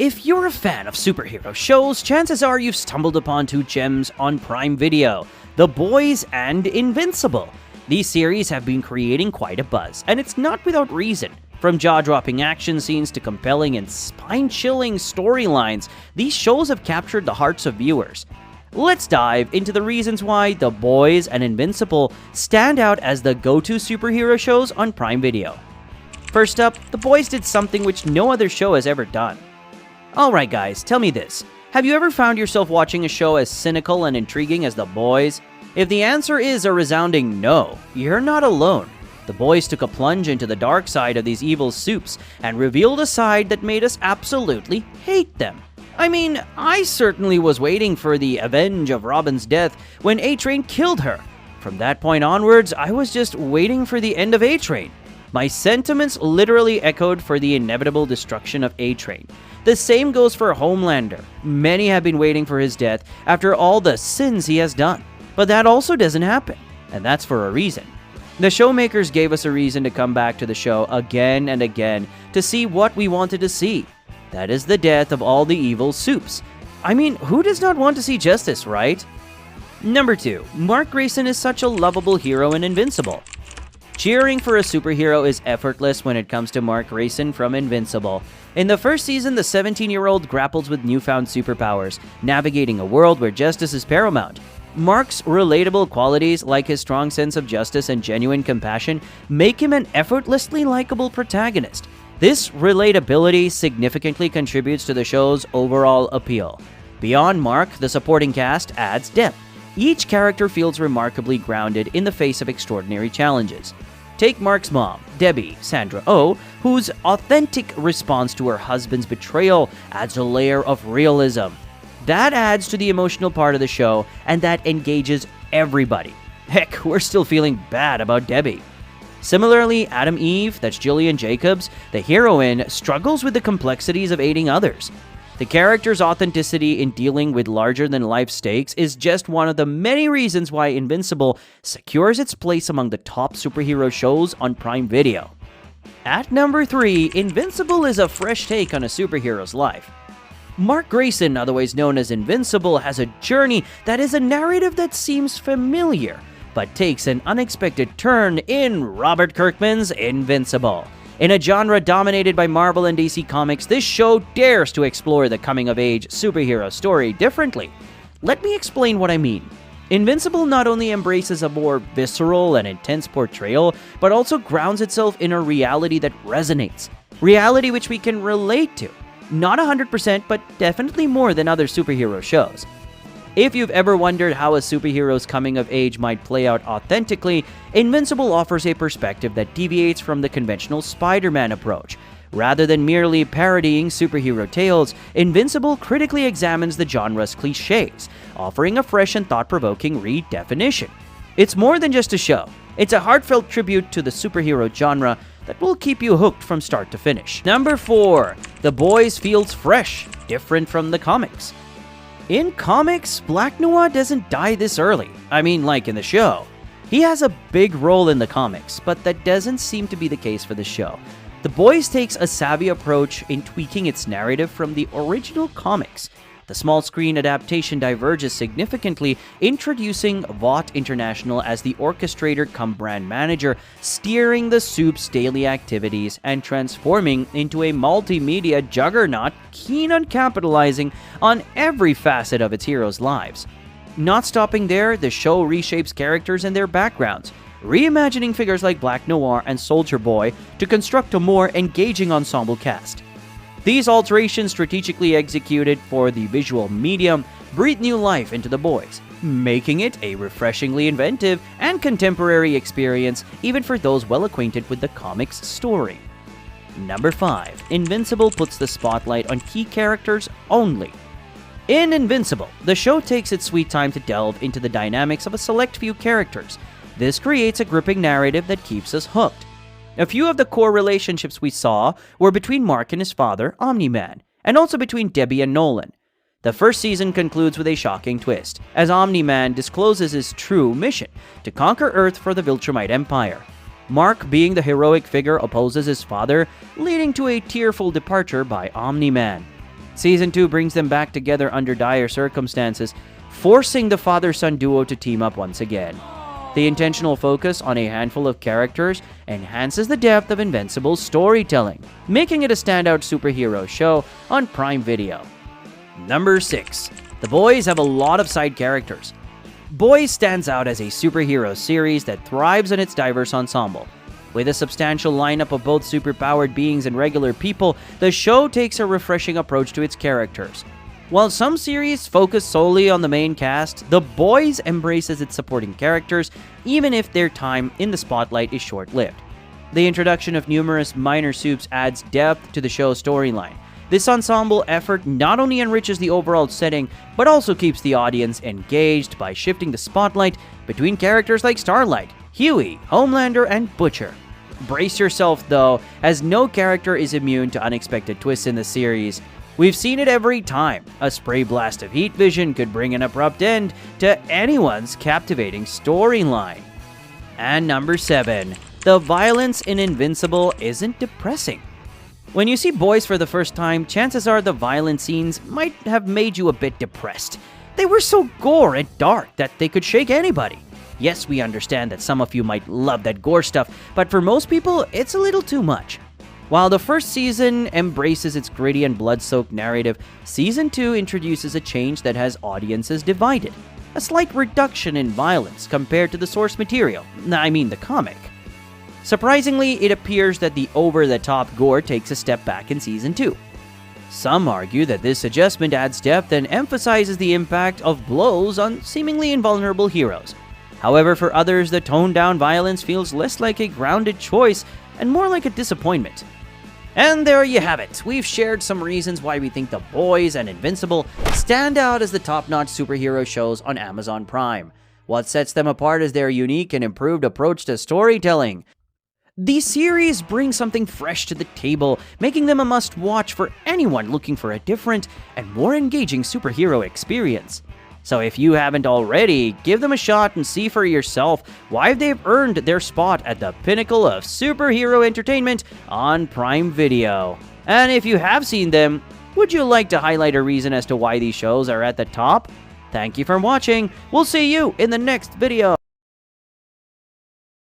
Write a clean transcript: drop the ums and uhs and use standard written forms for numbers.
If you're a fan of superhero shows, chances are you've stumbled upon two gems on Prime Video, The Boys and Invincible. These series have been creating quite a buzz, and it's not without reason. From jaw-dropping action scenes to compelling and spine-chilling storylines, these shows have captured the hearts of viewers. Let's dive into the reasons why The Boys and Invincible stand out as the go-to superhero shows on Prime Video. First up, The Boys did something which no other show has ever done. Alright guys, tell me this. Have you ever found yourself watching a show as cynical and intriguing as The Boys? If the answer is a resounding no, you're not alone. The Boys took a plunge into the dark side of these evil supes and revealed a side that made us absolutely hate them. I mean, I certainly was waiting for the avenge of Robin's death when A-Train killed her. From that point onwards, I was just waiting for the end of A-Train. My sentiments literally echoed for the inevitable destruction of A-Train. The same goes for Homelander. Many have been waiting for his death after all the sins he has done. But that also doesn't happen, and that's for a reason. The showmakers gave us a reason to come back to the show again and again to see what we wanted to see. That is the death of all the evil supes. I mean, who does not want to see justice, right? Number 2. Mark Grayson is such a lovable hero in Invincible. Cheering for a superhero is effortless when it comes to Mark Grayson from Invincible. In the first season, the 17-year-old grapples with newfound superpowers, navigating a world where justice is paramount. Mark's relatable qualities, like his strong sense of justice and genuine compassion, make him an effortlessly likable protagonist. This relatability significantly contributes to the show's overall appeal. Beyond Mark, the supporting cast adds depth. Each character feels remarkably grounded in the face of extraordinary challenges. Take Mark's mom, Debbie, Sandra Oh, whose authentic response to her husband's betrayal adds a layer of realism. That adds to the emotional part of the show, and that engages everybody. Heck, we're still feeling bad about Debbie. Similarly, Adam Eve, that's Jillian Jacobs, the heroine, struggles with the complexities of aiding others. The character's authenticity in dealing with larger-than-life stakes is just one of the many reasons why Invincible secures its place among the top superhero shows on Prime Video. At number 3, Invincible is a fresh take on a superhero's life. Mark Grayson, otherwise known as Invincible, has a journey that is a narrative that seems familiar, but takes an unexpected turn in Robert Kirkman's Invincible. In a genre dominated by Marvel and DC Comics, this show dares to explore the coming-of-age superhero story differently. Let me explain what I mean. Invincible not only embraces a more visceral and intense portrayal, but also grounds itself in a reality that resonates. Reality which we can relate to. Not 100%, but definitely more than other superhero shows. If you've ever wondered how a superhero's coming of age might play out authentically, Invincible offers a perspective that deviates from the conventional Spider-Man approach. Rather than merely parodying superhero tales, Invincible critically examines the genre's cliches, offering a fresh and thought-provoking redefinition. It's more than just a show. It's a heartfelt tribute to the superhero genre that will keep you hooked from start to finish. Number 4. The Boys feels fresh, different from the comics. In comics, Black Noir doesn't die this early. I mean, like in the show. He has a big role in the comics, but that doesn't seem to be the case for the show. The Boys takes a savvy approach in tweaking its narrative from the original comics. The small screen adaptation diverges significantly, introducing Vought International as the orchestrator cum brand manager, steering the soup's daily activities and transforming into a multimedia juggernaut keen on capitalizing on every facet of its heroes' lives. Not stopping there, the show reshapes characters and their backgrounds, reimagining figures like Black Noir and Soldier Boy to construct a more engaging ensemble cast. These alterations, strategically executed for the visual medium, breathe new life into The Boys, making it a refreshingly inventive and contemporary experience even for those well acquainted with the comics story. Number 5. Invincible puts the spotlight on key characters only. In Invincible, the show takes its sweet time to delve into the dynamics of a select few characters. This creates a gripping narrative that keeps us hooked. A few of the core relationships we saw were between Mark and his father, Omni-Man, and also between Debbie and Nolan. The first season concludes with a shocking twist, as Omni-Man discloses his true mission, to conquer Earth for the Viltrumite Empire. Mark, being the heroic figure, opposes his father, leading to a tearful departure by Omni-Man. Season 2 brings them back together under dire circumstances, forcing the father-son duo to team up once again. The intentional focus on a handful of characters enhances the depth of Invincible's storytelling, making it a standout superhero show on Prime Video. Number 6. The Boys have a lot of side characters. Boys stands out as a superhero series that thrives on its diverse ensemble. With a substantial lineup of both superpowered beings and regular people, the show takes a refreshing approach to its characters. While some series focus solely on the main cast, The Boys embraces its supporting characters, even if their time in the spotlight is short-lived. The introduction of numerous minor supes adds depth to the show's storyline. This ensemble effort not only enriches the overall setting, but also keeps the audience engaged by shifting the spotlight between characters like Starlight, Huey, Homelander, and Butcher. Brace yourself, though, as no character is immune to unexpected twists in the series. We've seen it every time. A spray blast of heat vision could bring an abrupt end to anyone's captivating storyline. And number 7. The violence in Invincible isn't depressing. When you see Boys for the first time, chances are the violent scenes might have made you a bit depressed. They were so gore and dark that they could shake anybody. Yes, we understand that some of you might love that gore stuff, but for most people, it's a little too much. While the first season embraces its gritty and blood-soaked narrative, Season 2 introduces a change that has audiences divided. A slight reduction in violence compared to the source material, the comic. Surprisingly, it appears that the over-the-top gore takes a step back in Season 2. Some argue that this adjustment adds depth and emphasizes the impact of blows on seemingly invulnerable heroes. However, for others, the toned-down violence feels less like a grounded choice and more like a disappointment. And there you have it. We've shared some reasons why we think The Boys and Invincible stand out as the top-notch superhero shows on Amazon Prime. What sets them apart is their unique and improved approach to storytelling. These series bring something fresh to the table, making them a must-watch for anyone looking for a different and more engaging superhero experience. So if you haven't already, give them a shot and see for yourself why they've earned their spot at the pinnacle of superhero entertainment on Prime Video. And if you have seen them, would you like to highlight a reason as to why these shows are at the top? Thank you for watching. We'll see you in the next video.